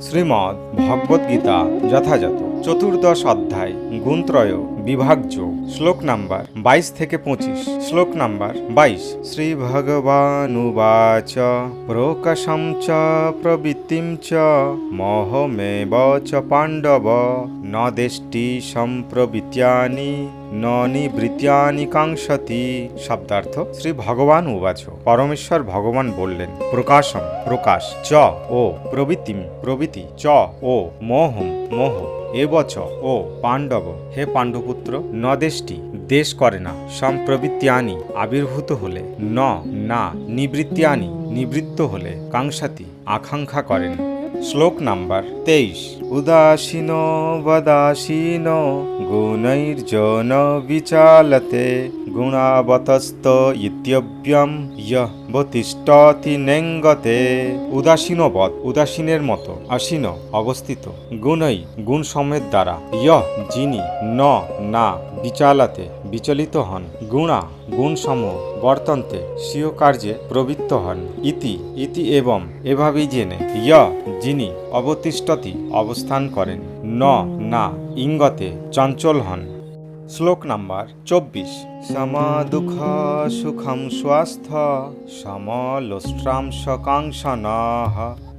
শ্রীমদ্ ভগবদ্গীতা যথাযথ চতুর্দশ অধ্যায় গুণত্রয় বিভাগযোগ শ্লোক নাম্বার 22 থেকে 25। শ্লোক নাম্বার 22। শ্রী ভগবানুবাচ প্রকাশম চ প্রবৃত্তিম চ মোহমেব চ পাণ্ডব ন দেষ্টি সম্প্রবৃত্যানি ন নিবৃত্যানি কাঙ্ক্ষতি। শব্দার্থ শ্রী ভগবান উবাচ পরমেশ্বর ভগবান বললেন, প্রকাশম প্রকাশ, চ ও প্রবৃত্তিম প্রবৃত্তি, চ ও মোহম মোহ, এবচ ও পাণ্ডব হে পাণ্ডুপুত্র, ন দেষ্টি দেশ করে না, সম্প্রবৃত্তিয়ানি আবির্ভূত হলে, ন না নিবৃত্তিয়ানি নিবৃত্ত হলে, কাঙ্ক্ষতি আকাঙ্ক্ষা করেন। শ্লোক নাম্বার 23। উদাসীন বদাসীন গুণৈর্জন বিচালতে গুণাবতস্ত ইত্যব্যম ইয়বতিষ্ঠতি নেঙ্গতে। উদাসীনবৎ উদাসীনের মতো, আসীন অবস্থিত, গুণই গুণ সময়ের দ্বারা, ইয় যিনি, ন না বিচালাতে বিচলিত হন, গুণা গুণসমূহ বর্তন্তে স্বীয় কার্যে প্রবৃত্ত হন, ইতি ইতি এবং এভাবেই জেনে, ইয় যিনি, অবতিষ্ঠতি অবস্থান করেন, ন না ইঙ্গতে চঞ্চল হন। শ্লোক নাম্বার 24। সমদুঃখ সুখম স্বাস্থ্য সমলোষ্ট্রাম সকাঙ্ক্ষণঃ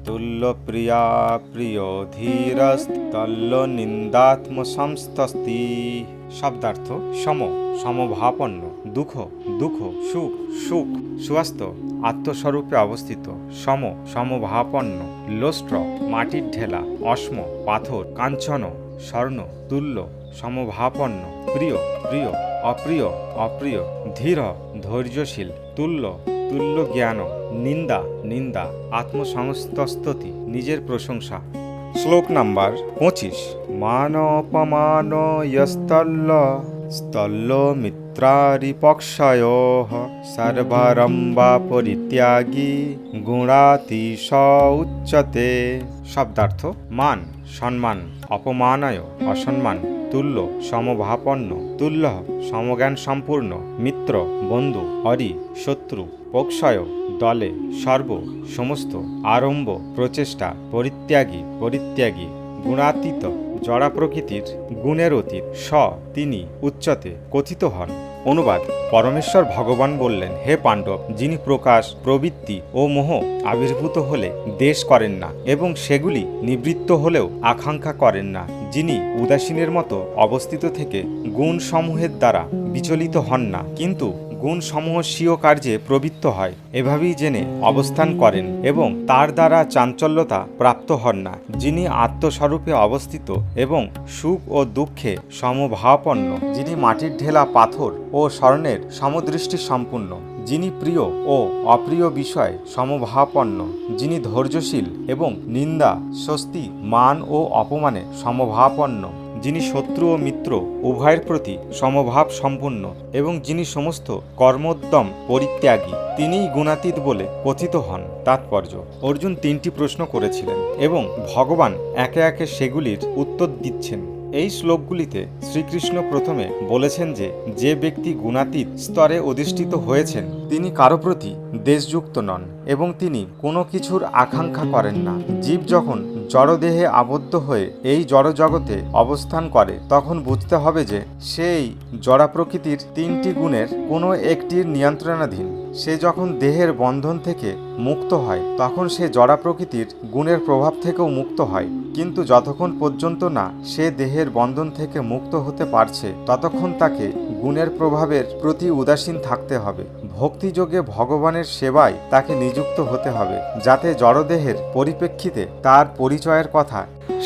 তুল্য প্রিয়া প্রিয় ধীরস্তল্য নিন্দাত্ম সংস্তস্তি। শব্দার্থ সম সমভাপন্ন, দুঃখ দুঃখ, সুখ সুখ, স্বাস্থ্য আত্মস্বরূপে অবস্থিত, সম সমভাপন্ন, লোষ্ট্র মাটির ঢেলা, অশ্ম পাথর, কাঞ্চন স্বর্ণ, তুল্য সমভাপন্ন, প্রিয় প্রিয়, অপ্রিয় অপ্রিয়, ধীর ধৈর্যশীল, তুল্য তুল্য জ্ঞান, নিন্দা নিন্দা, আত্মসংস্তস্তি নিজের প্রশংসা। শ্লোক নাম্বার 25। মান অপমান য়স্তল্য স্তল্য মিত্রারিপক্ষয়োঃ সর্বারম্ভা পরিত্যাগী গুণাতিশ উচ্যতে। শব্দার্থ মান সম্মান, অপমানয় অসম্মান, তুল্য সমভাপন্ন, তুল্য সমজ্ঞান সম্পূর্ণ, মিত্র বন্ধু, অরি শত্রু, পক্ষয় দলে, সর্ব সমস্ত, আরম্ভ প্রচেষ্টা, পরিত্যাগী পরিত্যাগী, গুণাতীত জড়া প্রকৃতির, গুণের অতীত, স তিনি, উচ্চতে কথিত হন। অনুবাদ। পরমেশ্বর ভগবান বললেন, হে পাণ্ডব, যিনি প্রকাশ প্রবৃত্তি ও মোহ আবির্ভূত হলে দেশ করেন না এবং সেগুলি নিবৃত্ত হলেও আকাঙ্ক্ষা করেন না, যিনি উদাসীনের মতো অবস্থিত থেকে গুণ সমূহের দ্বারা বিচলিত হন না, কিন্তু গুণ সমূহ স্বীয় কার্যে প্রবৃত্ত হয়, এভাবেই জেনে অবস্থান করেন এবং তার দ্বারা চাঞ্চল্যতা প্রাপ্ত হন না, যিনি আত্মস্বরূপে অবস্থিত এবং সুখ ও দুঃখে সমভাবাপন্ন, যিনি মাটির ঢেলা পাথর ও স্বর্ণের সমদৃষ্টি সম্পূর্ণ, যিনি প্রিয় ও অপ্রিয় বিষয় সমভাবাপন্ন, যিনি ধৈর্যশীল এবং নিন্দা স্বস্তি মান ও অপমানে সমভাবাপন্ন, যিনি শত্রু ও মিত্র উভয়ের প্রতি সমভাব সম্পূর্ণ এবং যিনি সমস্ত কর্মোদ্যম পরিত্যাগী, তিনিই গুণাতীত বলে কথিত হন। তাৎপর্য: অর্জুন 3টি প্রশ্ন করেছিলেন এবং ভগবান একে একে সেগুলির উত্তর দিচ্ছেন। এই শ্লোকগুলিতে শ্রীকৃষ্ণ প্রথমে বলেছেন যে যে ব্যক্তি গুণাতীত স্তরে অধিষ্ঠিত হয়েছেন তিনি কারো প্রতি দেশযুক্ত নন এবং তিনি কোনো কিছুর আকাঙ্ক্ষা করেন না। জীব যখন জড়দেহে আবদ্ধ হয়ে এই জড়জগতে অবস্থান করে তখন বুঝতে হবে যে সেই জড়া প্রকৃতির 3টি গুণের কোনো একটির নিয়ন্ত্রণাধীন। সে যখন দেহের বন্ধন থেকে মুক্ত হয় তখন সে জড়া প্রকৃতির গুণের প্রভাব থেকেও মুক্ত হয়, কিন্তু যতক্ষণ পর্যন্ত না সে দেহের বন্ধন থেকে মুক্ত হতে পারছে ততক্ষণ তাকে গুণের প্রভাবের প্রতি উদাসীন থাকতে হবে। ভক্তিযোগে ভগবানের সেবায় তাকে নিযুক্ত হতে হবে, যাতে জড়দেহের পরিপ্রেক্ষিতে তার পরিচয়ের কথা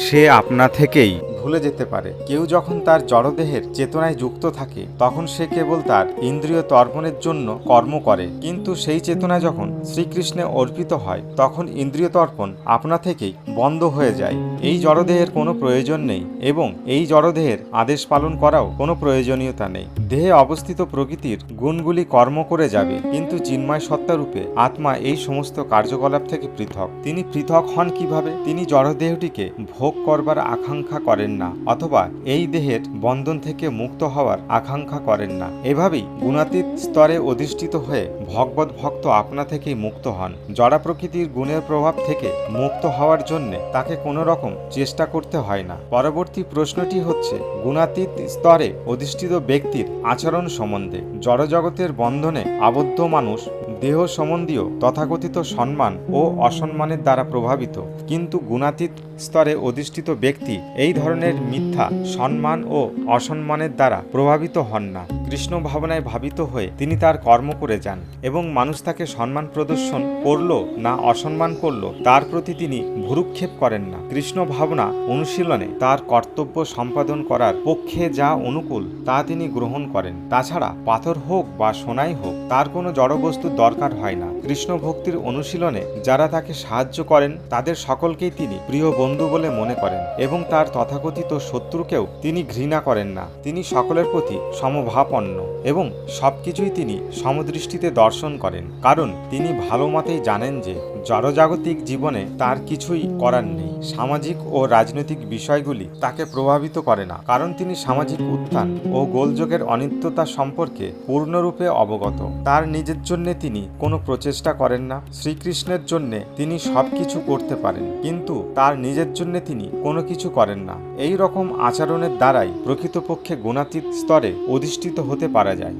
সে আপনা থেকেই ভুলে যেতে পারে। কেউ যখন তার জড়দেহের চেতনায় যুক্ত থাকে তখন সে কেবল তার ইন্দ্রিয় তর্পণের জন্য কর্ম করে, কিন্তু সেই চেতনা যখন শ্রীকৃষ্ণে অর্পিত হয় তখন ইন্দ্রিয় তর্পণ আপনা থেকেই বন্ধ হয়ে যায়। এই জড়দেহের কোনো প্রয়োজন নেই এবং এই জড়দেহের আদেশ পালন করাও কোনো প্রয়োজনীয়তা নেই। দেহে অবস্থিত প্রকৃতির গুণগুলি কর্ম করে যাবে, কিন্তু চিন্ময় সত্তারূপে আত্মা এই সমস্ত কার্যকলাপ থেকে পৃথক। তিনি পৃথক হন কিভাবে? তিনি জড়দেহটিকে ভোগ করবার আকাঙ্ক্ষা করেন না অথবা এই দেহের বন্ধন থেকে মুক্ত হওয়ার আকাঙ্ক্ষা করেন না। এভাবেই গুণাতীত স্তরে অধিষ্ঠিত হয়ে ভগবত ভক্ত আপনা থেকেই মুক্ত হন। জড়া প্রকৃতির গুণের প্রভাব থেকে মুক্ত হওয়ার জন্য তাকে কোনো রকম চেষ্টা করতে হয় না। পরবর্তী প্রশ্নটি হচ্ছে গুণাতীত স্তরে অধিষ্ঠিত ব্যক্তির আচরণ সম্বন্ধে। জড়জগতের বন্ধনে আবদ্ধ মানুষ দেহ সম্বন্ধীয় তথাকথিত সম্মান ও অসম্মানের দ্বারা প্রভাবিত, কিন্তু গুণাতীত স্তরে অধিষ্ঠিত ব্যক্তি এই ধরনের মিথ্যা সম্মান ও অসম্মানের দ্বারা প্রভাবিত হন না। কৃষ্ণ ভাবনায় ভাবিত হয়ে তিনি তার কর্ম করে যান এবং মানুষ তাকে সম্মান প্রদর্শন করলো না অসম্মান করলো তার প্রতি তিনি ভ্রুক্ষেপ করেন না। কৃষ্ণ ভাবনা অনুশীলনে তার কর্তব্য সম্পাদন করার পক্ষে যা অনুকূল তা তিনি গ্রহণ করেন। তাছাড়া পাথর হোক বা সোনাই হোক, তার কোনো জড়বস্তুর দরকার হয় না। কৃষ্ণ ভক্তির অনুশীলনে যারা তাকে সাহায্য করেন তাদের সকলকেই তিনি প্রিয় বন্ধু বলে মনে করেন এবং তার তথাকথিত শত্রুকেও তিনি ঘৃণা করেন না। তিনি সকলের প্রতি সমভাবাপন্ন এবং সবকিছুই তিনি সমদৃষ্টিতে দর্শন করেন, কারণ তিনি ভালো মতেই জানেন যে জড়জাগতিক জীবনে তার কিছুই করার নেই। সামাজিক ও রাজনৈতিক বিষয়গুলি তাকে প্রভাবিত করে না, কারণ তিনি সামাজিক উত্থান ও গোলযোগের অনিত্যতা সম্পর্কে পূর্ণরূপে অবগত। তার নিজের জন্য তিনি কোনো প্রচেষ্টা করেন না। শ্রীকৃষ্ণের জন্য তিনি সবকিছু করতে পারেন, কিন্তু তার নিজের জন্য তিনি কোনো কিছু করেন না। এই রকম আচরণের দ্বারাই প্রকৃতপক্ষে গুণাতীত স্তরে অধিষ্ঠিত হতে পারা যায়।